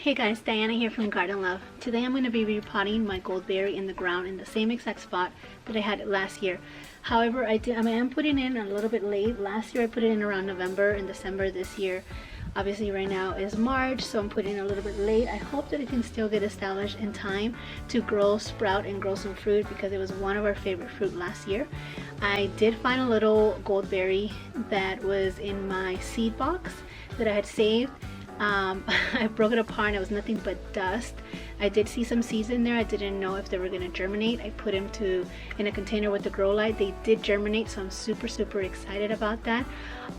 Hey guys, Diana here from Garden Love. Today I'm going to be repotting my goldberry in the ground in the same exact spot that I had it last year. However, I am putting in a little bit late. Last year I put it in around November and December. This year, obviously right now is March, so I'm putting in a little bit late. I hope that it can still get established in time to grow, sprout, and grow some fruit because it was one of our favorite fruit last year. I did find a little goldberry that was in my seed box that I had saved. I broke it apart and it was nothing but dust. I did see some seeds in there. I didn't know if they were going to germinate. I put them in a container with the grow light. They did germinate, so I'm super excited about that.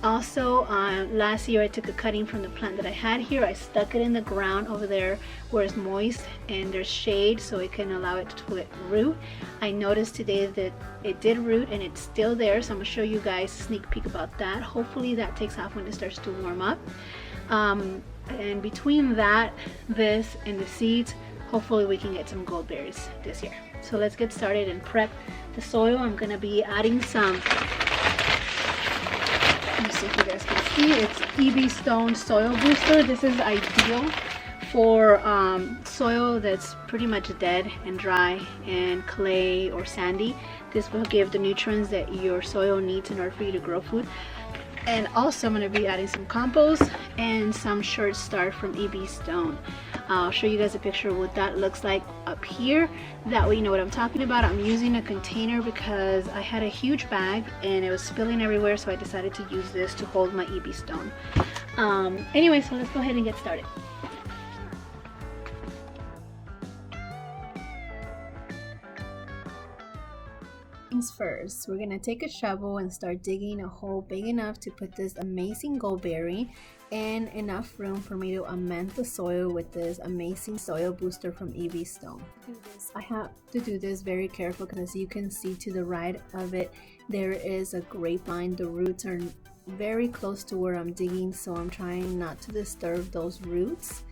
Also, last year I took a cutting from the plant that I had here. I stuck it in the ground over there where it's moist and there's shade so it can allow it to root. I noticed today that it did root and it's still there, so I'm going to show you guys a sneak peek about that. Hopefully that takes off when it starts to warm up. And between that, this, and the seeds, hopefully we can get some goldberries this year. So let's get started and prep the soil. I'm going to be adding some, let me see if you guys can see, it's EB Stone Soil Booster. This is ideal for soil that's pretty much dead and dry and clay or sandy. This will give the nutrients that your soil needs in order for you to grow food. And also I'm going to be adding some compost and some short starch from EB Stone. I'll show you guys a picture of what that looks like up here. That way you know what I'm talking about. I'm using a container because I had a huge bag and it was spilling everywhere, so I decided to use this to hold my EB Stone. Anyway, so let's go ahead and get started. First, we're gonna take a shovel and start digging a hole big enough to put this amazing goldberry and enough room for me to amend the soil with this amazing soil booster from EB Stone. I have to do this very careful because as you can see to the right of it, there is a grapevine. The roots are very close to where I'm digging, so I'm trying not to disturb those roots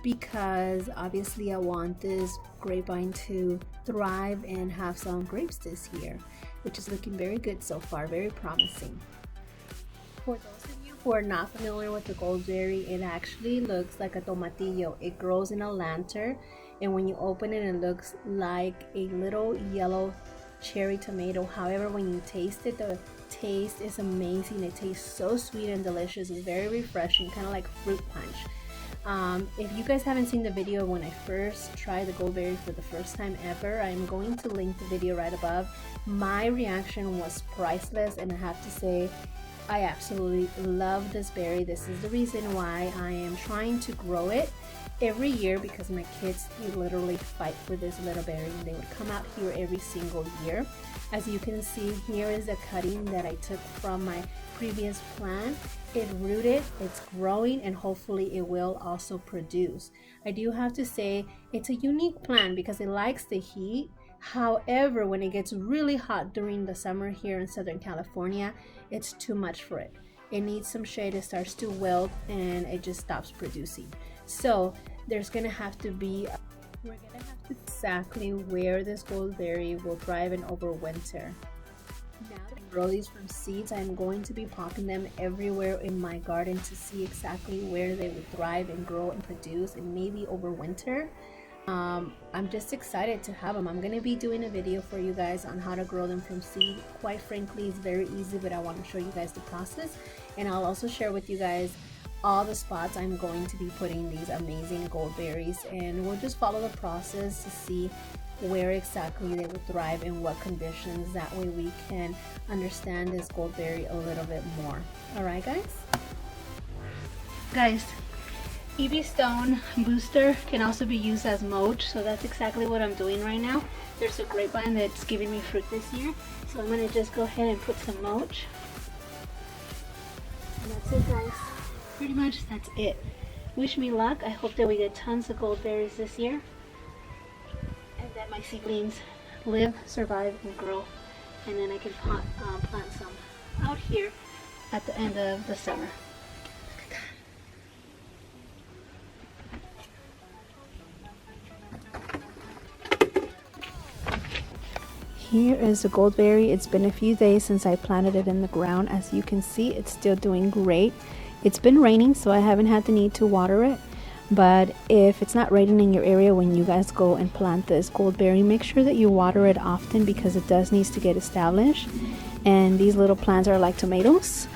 because obviously I want this grapevine to thrive and have some grapes this year, which is looking very good so far, very promising. For those of you who are not familiar with the goldberry, it actually looks like a tomatillo. It grows in a lantern, and when you open it, it looks like a little yellow cherry tomato. However, when you taste it, the taste is amazing. It tastes so sweet and delicious. It's very refreshing, kind of like fruit punch. If you guys haven't seen the video when I first tried the goldberry for the first time ever, I'm going to link the video right above. My reaction was priceless, and I have to say I absolutely love this berry. This is the reason why I am trying to grow it every year, because my kids, they literally fight for this little berry and they would come out here every single year. As you can see, here is a cutting that I took from my previous plant. It rooted, it's growing, and hopefully it will also produce. I do have to say it's a unique plant because it likes the heat. However, when it gets really hot during the summer here in Southern California, it's too much for it. It needs some shade, it starts to wilt, and it just stops producing. So there's gonna have to be, we're gonna have to exactly where this goldberry will thrive and overwinter. Now that I grow these from seeds, I'm going to be popping them everywhere in my garden to see exactly where they would thrive and grow and produce and maybe overwinter. I'm just excited to have them. I'm going to be doing a video for you guys on how to grow them from seed. Quite frankly, it's very easy, but I want to show you guys the process, and I'll also share with you guys all the spots I'm going to be putting these amazing goldberries, and we'll just follow the process to see where exactly they would thrive and what conditions. That way we can understand this goldberry a little bit more. Alright guys, EB Stone booster can also be used as mulch, so that's exactly what I'm doing right now. There's a grapevine that's giving me fruit this year, so I'm going to just go ahead and put some mulch. And that's it guys, pretty much that's it. Wish me luck. I hope that we get tons of goldberries this year, and that my seedlings live, survive, and grow, and then I can plant some out here at the end of the summer. Here is the goldberry. It's been a few days since I planted it in the ground. As you can see, it's still doing great. It's been raining, so I haven't had the need to water it. But if it's not raining in your area when you guys go and plant this goldberry, make sure that you water it often because it does need to get established. And these little plants are like tomatoes.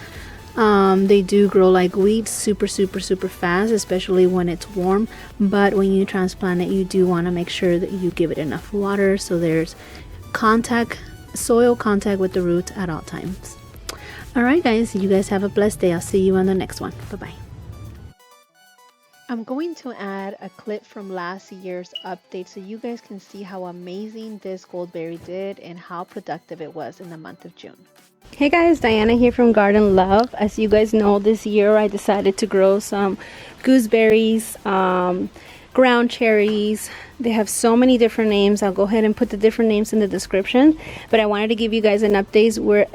They do grow like weeds super fast, especially when it's warm. But when you transplant it, you do want to make sure that you give it enough water so there's soil contact with the roots at all times. Alright guys, you guys have a blessed day. I'll see you on the next one. Bye bye. I'm going to add a clip from last year's update so you guys can see how amazing this goldberry did and how productive it was in the month of June. Hey guys, Diana here from Garden Love. As you guys know, this year I decided to grow some gooseberries, ground cherries. They have so many different names. I'll go ahead and put the different names in the description, but I wanted to give you guys an update. We're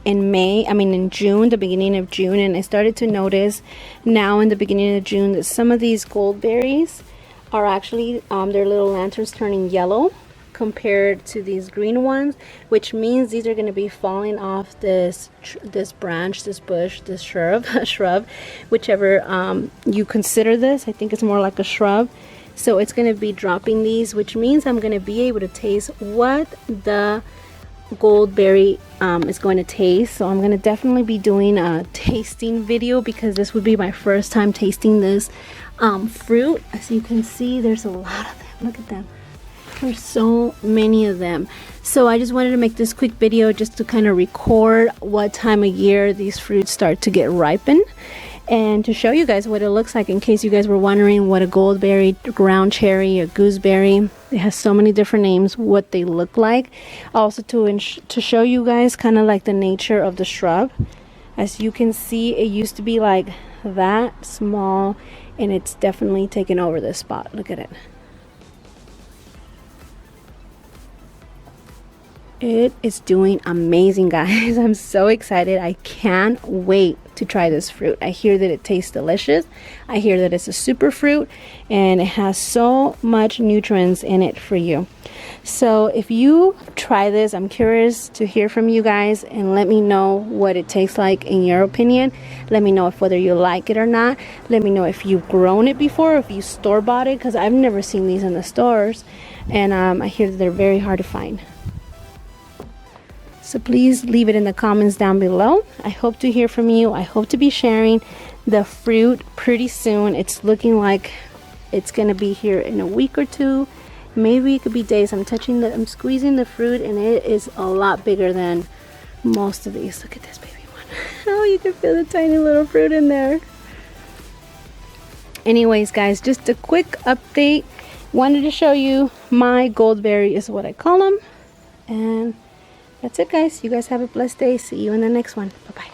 in June, the beginning of June, and I started to notice now in the beginning of June that some of these goldberries are actually their little lanterns turning yellow compared to these green ones, which means these are going to be falling off this branch, this bush, this shrub, whichever you consider this. I think it's more like a shrub. So it's going to be dropping these, which means I'm going to be able to taste what the goldberry is going to taste. So I'm going to definitely be doing a tasting video because this would be my first time tasting this fruit. As you can see, there's a lot of them. Look at them. There's so many of them. So I just wanted to make this quick video just to kind of record what time of year these fruits start to get ripened and to show you guys what it looks like in case you guys were wondering what a goldberry, ground cherry, a gooseberry, it has so many different names, what they look like. Also to show you guys kind of like the nature of the shrub. As you can see, it used to be like that small and it's definitely taken over this spot. Look at it. It is doing amazing, guys. I'm so excited. I can't wait to try this fruit. I hear that it tastes delicious. I hear that it's a super fruit and it has so much nutrients in it for you. So if you try this, I'm curious to hear from you guys and let me know what it tastes like in your opinion. Let me know if whether you like it or not. Let me know if you've grown it before, if you store-bought it, because I've never seen these in the stores. And I hear that they're very hard to find. So please leave it in the comments down below. I hope to hear from you. I hope to be sharing the fruit pretty soon. It's looking like it's gonna be here in a week or two. Maybe it could be days. I'm squeezing the fruit and it is a lot bigger than most of these. Look at this baby one. Oh, you can feel the tiny little fruit in there. Anyways, guys, just a quick update. Wanted to show you my goldberry is what I call them. And that's it, guys. You guys have a blessed day. See you in the next one. Bye-bye.